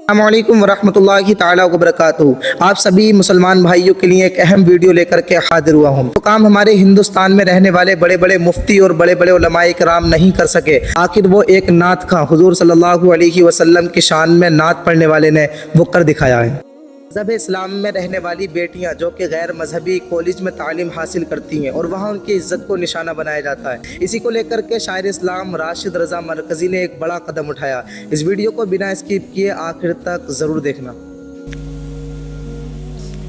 अस्सलामु अलैकुम वरहमतुल्लाहि ताला वबरकातुहू। आप सभी मुसलमान भाइयों के लिए एक अहम वीडियो लेकर के हाजिर हुआ हूँ। तो काम हमारे हिंदुस्तान में रहने वाले बड़े बड़े मुफ्ती और बड़े बड़े उलमाए किराम नहीं कर सके, आखिर वो एक नात खां हुजूर सल्लल्लाहु अलैहि वसल्लम की शान में नात पढ़ने वाले ने वो कर दिखाया है। मज़हब इस्लाम में रहने वाली बेटियां जो कि गैर मजहबी कॉलेज में तालीम हासिल करती हैं और वहाँ उनकी इज़्ज़त को निशाना बनाया जाता है, इसी को लेकर के शायर इस्लाम राशिद रज़ा मरकज़ी ने एक बड़ा कदम उठाया। इस वीडियो को बिना स्किप किए आखिर तक ज़रूर देखना।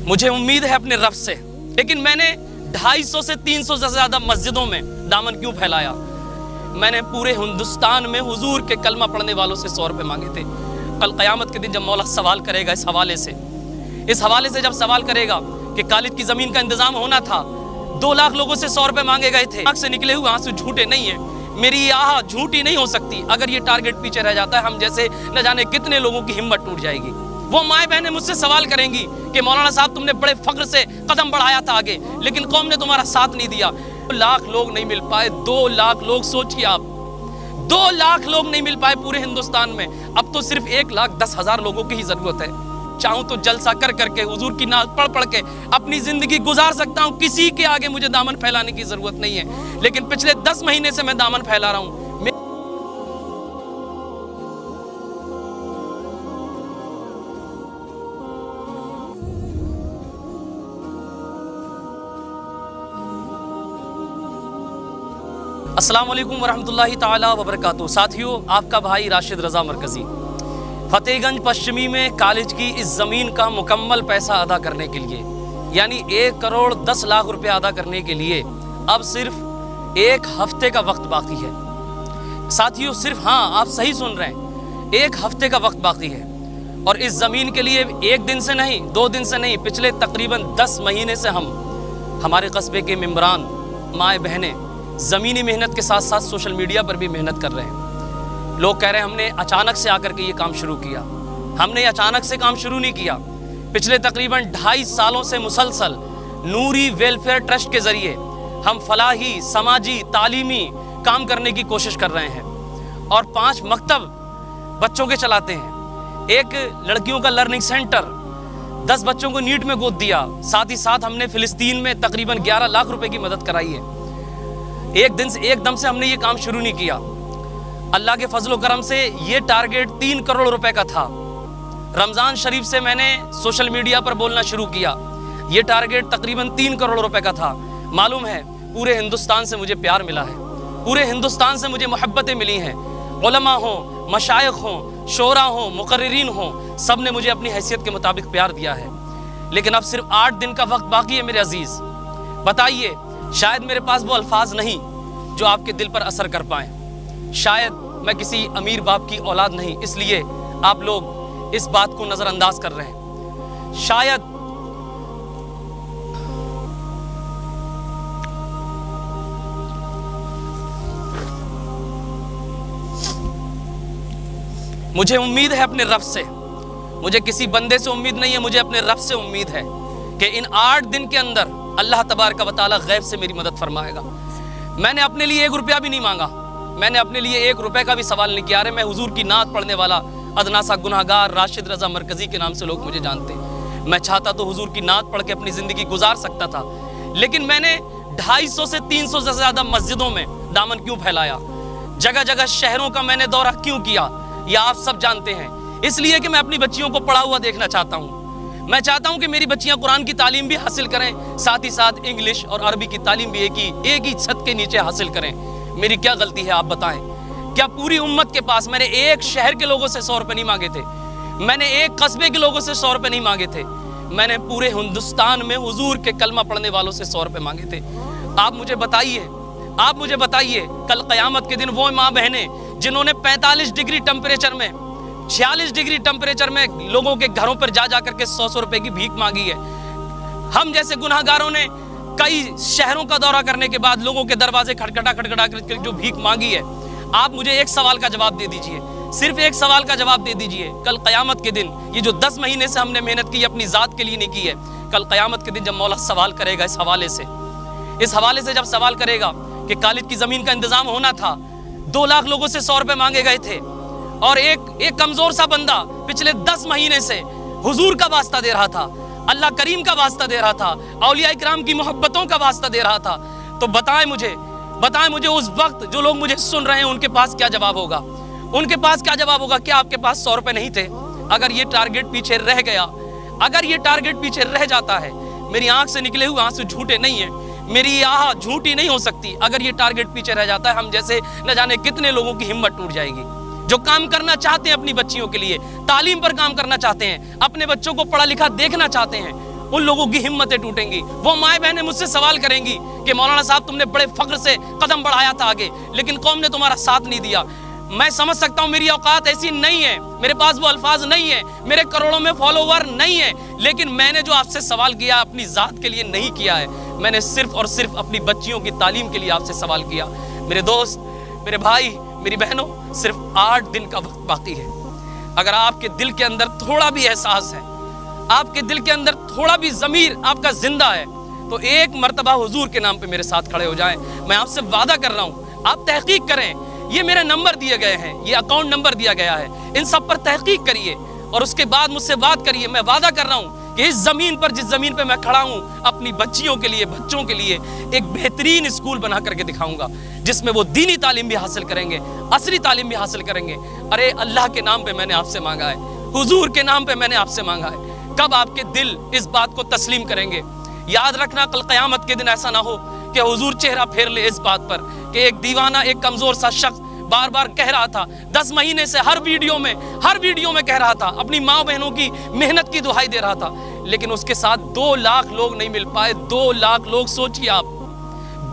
मुझे उम्मीद है अपने रब से, लेकिन मैंने 250 से 300 से ज़्यादा मस्जिदों में दामन क्यों फैलाया? मैंने पूरे हिंदुस्तान में हुजूर के कलमा पढ़ने वालों से 100 रुपये मांगे थे। कल क़यामत के दिन जब मौला सवाल करेगा इस हवाले से जब सवाल करेगा कि कालिद की ज़मीन का इंतज़ाम होना था, 2 लाख लोगों से 100 रुपये मांगे गए थे, आँख से निकले हुए आंसू झूठे नहीं है, मेरी ये आह झूठी नहीं हो सकती। अगर ये टारगेट पीछे रह जाता है, हम जैसे न जाने कितने लोगों की हिम्मत टूट जाएगी। वो माएँ बहनें मुझसे सवाल करेंगी कि मौलाना साहब तुमने बड़े फख्र से कदम बढ़ाया था आगे, लेकिन कौम ने तुम्हारा साथ नहीं दिया। 2 लाख लोग नहीं मिल पाए, 2 लाख लोग, सोचिए आप, 2 लाख लोग नहीं मिल पाए पूरे हिंदुस्तान में। अब तो सिर्फ 1,10,000 लोगों की ही जरूरत है। चाहूं तो जलसा कर करके हुजूर की नात पढ़ पढ़ के अपनी जिंदगी गुजार सकता हूं, किसी के आगे मुझे दामन फैलाने की जरूरत नहीं है। लेकिन पिछले 10 महीने से मैं दामन फैला रहा हूं। अस्सलाम वालेकुम वरहमतुल्लाहि ताला वबरकातुहू। साथियों, आपका भाई राशिद रज़ा मरकज़ी फतेहगंज पश्चिमी में कॉलेज की इस ज़मीन का मुकम्मल पैसा अदा करने के लिए, यानी 1 करोड़ 10 लाख रुपए अदा करने के लिए अब सिर्फ 1 हफ्ते का वक्त बाकी है। साथियों, सिर्फ, हाँ, आप सही सुन रहे हैं, 1 हफ्ते का वक्त बाकी है। और इस ज़मीन के लिए 1 दिन से नहीं, 2 दिन से नहीं, पिछले तकरीबन 10 महीने से हमारे कस्बे के मेंबरान, माएँ बहनें ज़मीनी मेहनत के साथ साथ सोशल मीडिया पर भी मेहनत कर रहे हैं। लोग कह रहे हैं हमने अचानक से आकर के ये काम शुरू किया। हमने अचानक से काम शुरू नहीं किया। पिछले तकरीबन 2.5 सालों से मुसलसल नूरी वेलफेयर ट्रस्ट के ज़रिए हम फलाही, समाजी, तालीमी काम करने की कोशिश कर रहे हैं। और 5 मकतब बच्चों के चलाते हैं, 1 लड़कियों का लर्निंग सेंटर, 10 बच्चों को नीट में गोद दिया। साथ ही साथ हमने फ़िलिस्तीन में तकरीबन 11 लाख रुपए की मदद कराई है। एकदम से हमने ये काम शुरू नहीं किया। अल्लाह के फजल करम से ये टारगेट 3 करोड़ रुपए का था। रमज़ान शरीफ से मैंने सोशल मीडिया पर बोलना शुरू किया। ये टारगेट तकरीबन 3 करोड़ रुपए का था। मालूम है, पूरे हिंदुस्तान से मुझे प्यार मिला है, पूरे हिंदुस्तान से मुझे मोहब्बतें मिली हैं। उलमा हो, मशाइख हो, शोरा हो, मुकर्रिरीन हो, सब ने मुझे अपनी हैसियत के मुताबिक प्यार दिया है। लेकिन अब सिर्फ 8 दिन का वक्त बाकी है मेरे अजीज़। बताइए, शायद मेरे पास वो अल्फाज नहीं जो आपके दिल पर असर कर पाएँ। शायद मैं किसी अमीर बाप की औलाद नहीं, इसलिए आप लोग इस बात को नज़रअंदाज कर रहे हैं। शायद मुझे उम्मीद है अपने रब से, मुझे किसी बंदे से उम्मीद नहीं है, मुझे अपने रब से उम्मीद है कि इन 8 दिन के अंदर अल्लाह तबारक व तआला गैब से मेरी मदद फरमाएगा। मैंने अपने लिए 1 रुपया भी नहीं मांगा, मैंने अपने लिए 1 रुपए का भी सवाल नहीं किया। अरे मैं हुजूर की नात पढ़ने वाला अदना सा गुनाहगार राशिद रज़ा मरकज़ी के नाम से लोग मुझे जानते हैं। मैं चाहता तो हुजूर की नात पढ़ के अपनी ज़िंदगी गुजार सकता था, लेकिन मैंने 250 से 300 से ज़्यादा मस्जिदों में दामन क्यों फैलाया? जगह जगह शहरों का मैंने दौरा क्यों किया? यह आप सब जानते हैं। इसलिए कि मैं अपनी बच्चियों को पढ़ा हुआ देखना चाहता हूँ। मैं चाहता हूँ कि मेरी बच्चियाँ कुरान की तालीम भी हासिल करें, साथ ही साथ इंग्लिश और अरबी की तालीम भी एक ही छत के नीचे हासिल करें। मेरी क्या गलती है, आप बताएं? क्या पूरी उम्मत के पास मैंने 1 शहर के लोगों से 100 रुपये नहीं मांगे थे? मैंने 1 कस्बे के लोगों से 100 रुपये नहीं मांगे थे? मैंने पूरे हिंदुस्तान में हुजूर के कलमा पढ़ने वालों से 100 रुपये मांगे थे। आप मुझे बताइए, कल क़यामत के दिन वो माँ बहनें जिन्होंने 45 डिग्री टेम्परेचर में, 46 डिग्री टेम्परेचर में लोगों के घरों पर जा करके 100 रुपये की भीख मांगी है। हम जैसे गुनाहगारों ने कई शहरों का दौरा करने के बाद लोगों के दरवाजे खटखटा करके जो भीख मांगी है। आप मुझे एक सवाल का जवाब दे दीजिए, सिर्फ एक सवाल का जवाब दे दीजिए। कल क़यामत के दिन, ये जो 10 महीने से हमने मेहनत की अपनी ज़ात के लिए नहीं की है, कल क़यामत के दिन जब मौला सवाल करेगा इस हवाले से जब सवाल करेगा कि कालिद की ज़मीन का इंतज़ाम होना था, 2 लाख लोगों से 100 रुपये मांगे गए थे, और एक कमजोर सा बंदा पिछले 10 महीने से हुजूर का वास्ता दे रहा था, अल्लाह करीम का वास्ता दे रहा था, औलिया इकराम की मोहब्बतों का वास्ता दे रहा था, तो बताएं मुझे उस वक्त जो लोग मुझे सुन रहे हैं उनके पास क्या जवाब होगा? उनके पास क्या जवाब होगा? क्या आपके पास 100 रुपए नहीं थे? अगर ये टारगेट पीछे रह गया, अगर ये टारगेट पीछे रह जाता है, मेरी आंख से निकले हुए आंसू झूठे नहीं है, मेरी आह झूठी नहीं हो सकती। अगर ये टारगेट पीछे रह जाता है, हम जैसे न जाने कितने लोगों की हिम्मत टूट जाएगी जो काम करना चाहते हैं अपनी बच्चियों के लिए, तालीम पर काम करना चाहते हैं, अपने बच्चों को पढ़ा लिखा देखना चाहते हैं, उन लोगों की हिम्मतें टूटेंगी। वो माएँ बहनें मुझसे सवाल करेंगी कि मौलाना साहब तुमने बड़े फख्र से कदम बढ़ाया था आगे, लेकिन कौम ने तुम्हारा साथ नहीं दिया। मैं समझ सकता हूँ, मेरी औकात ऐसी नहीं है, मेरे पास वो अल्फाज नहीं है, मेरे करोड़ों में फॉलोवर नहीं है, लेकिन मैंने जो आपसे सवाल किया अपनी ज़ात के लिए नहीं किया है, मैंने सिर्फ और सिर्फ अपनी बच्चियों की तालीम के लिए आपसे सवाल किया। मेरे दोस्त, मेरे भाई, मेरी बहनों, सिर्फ 8 दिन का वक्त बाकी है। अगर आपके दिल के अंदर थोड़ा भी एहसास है, आपके दिल के अंदर थोड़ा भी ज़मीर आपका जिंदा है, तो एक मर्तबा हुजूर के नाम पे मेरे साथ खड़े हो जाएं। मैं आपसे वादा कर रहा हूँ, आप तहकीक करें, ये मेरे नंबर दिए गए हैं, ये अकाउंट नंबर दिया गया है, इन सब पर तहकीक करिए और उसके बाद मुझसे बात करिए। मैं वादा कर रहा हूँ कि इस ज़मीन पर, जिस ज़मीन पर मैं खड़ा हूँ, अपनी बच्चियों के लिए, बच्चों के लिए एक बेहतरीन स्कूल बना करके दिखाऊंगा, जिसमें वो दीनी तालीम भी हासिल करेंगे, असली तालीम भी हासिल करेंगे। अरे अल्लाह के नाम पे मैंने आपसे मांगा है, हुजूर के नाम पे मैंने आपसे मांगा है। कब आपके दिल इस बात को तस्लीम करेंगे? याद रखना, कल क़यामत के दिन ऐसा ना हो कि हुजूर चेहरा फेर ले इस बात पर कि एक दीवाना, एक कमज़ोर सा शख्स बार बार कह रहा था, 10 महीने से हर वीडियो में कह रहा था, अपनी माँ बहनों की मेहनत की दुहाई दे रहा था, लेकिन उसके साथ 2 लाख लोग नहीं मिल पाए। 2 लाख लोग, सोचिए आप,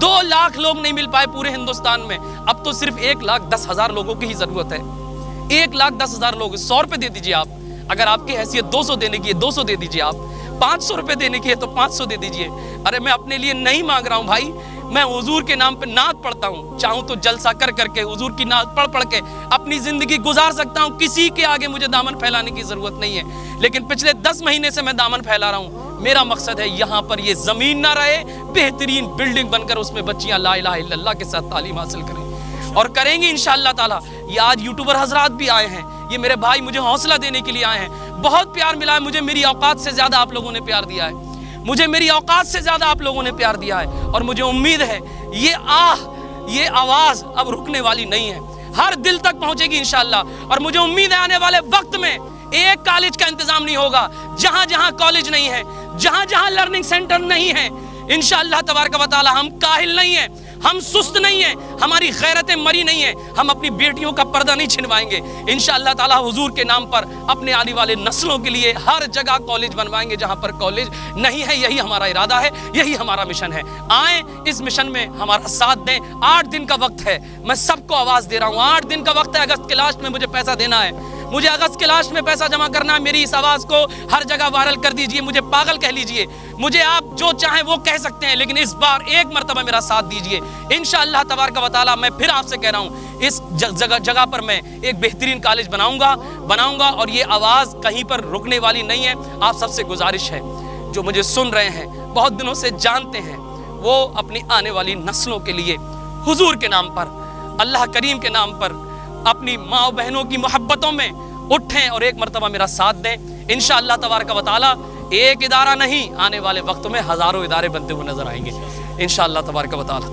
2 लाख लोग नहीं मिल पाए पूरे हिंदुस्तान में। अब तो सिर्फ 1,10,000 लोगों की ही ज़रूरत है। 1,10,000 लोग। 100 रुपये दे दीजिए आप, अगर आपकी हैसियत 200 देने की है 200 दे दीजिए आप, 500 रुपये देने की है तो 500 दे दीजिए। अरे मैं अपने लिए नहीं मांग रहा हूँ भाई, मैं हुजूर के नाम पे नात पढ़ता हूँ, चाहूँ तो जलसा कर करके हुजूर की नात पढ़ के अपनी ज़िंदगी गुजार सकता हूँ, किसी के आगे मुझे दामन फैलाने की ज़रूरत नहीं है। लेकिन पिछले 10 महीने से मैं दामन फैला रहा हूँ। मेरा मकसद है यहाँ पर ये ज़मीन ना रहे, बेहतरीन बिल्डिंग बनकर उसमें बच्चियाँ ला इलाहा इल्लल्लाह के साथ तालीम हासिल करें और करेंगी इंशाअल्लाह ताला। ये आज यूट्यूबर हजरात भी आए हैं, ये मेरे भाई मुझे हौसला देने के लिए आए हैं। बहुत प्यार मिला है मुझे, मेरी औकात से ज़्यादा आप लोगों ने प्यार दिया है, मुझे मेरी औकात से ज़्यादा आप लोगों ने प्यार दिया है, और मुझे उम्मीद है ये आवाज़ अब रुकने वाली नहीं है, हर दिल तक पहुँचेगी इंशाअल्लाह। और मुझे उम्मीद है आने वाले वक्त में एक कॉलेज का इंतज़ाम नहीं होगा, जहाँ जहाँ कॉलेज नहीं है, जहाँ जहाँ लर्निंग सेंटर नहीं है, इंशाअल्लाह तबारक व तआला हम काहिल नहीं हैं, हम सुस्त नहीं हैं, हमारी गैरतें मरी नहीं हैं, हम अपनी बेटियों का पर्दा नहीं छिनवाएंगे। इंशाअल्लाह ताला हुजूर के नाम पर अपने आने वाले नस्लों के लिए हर जगह कॉलेज बनवाएंगे जहाँ पर कॉलेज नहीं है। यही हमारा इरादा है, यही हमारा मिशन है। आए इस मिशन में हमारा साथ दें। 8 दिन का वक्त है, मैं सबको आवाज़ दे रहा हूँ, 8 दिन का वक्त है। अगस्त के लास्ट में मुझे पैसा देना है, मुझे अगस्त के लास्ट में पैसा जमा करना है। मेरी इस आवाज़ को हर जगह वायरल कर दीजिए, मुझे पागल कह लीजिए, मुझे आप जो चाहें वो कह सकते हैं, लेकिन इस बार एक मरतबा मेरा साथ दीजिए। इंशाअल्लाह तबारक व तआला मैं फिर आपसे कह रहा हूँ, इस जगह पर मैं एक बेहतरीन कॉलेज बनाऊंगा और ये आवाज़ कहीं पर रुकने वाली नहीं है। आप सबसे गुजारिश है, जो मुझे सुन रहे हैं, बहुत दिनों से जानते हैं, वो अपनी आने वाली नस्लों के लिए हुजूर के नाम पर, अल्लाह करीम के नाम पर, अपनी माँ बहनों की मोहब्बतों में उठें और एक मरतबा मेरा साथ दें। इंशाअल्लाह तबारक व तआला एक इदारा नहीं, आने वाले वक्तों में हज़ारों इदारे बनते हुए नजर आएंगे इंशाअल्लाह तबारक व तआला।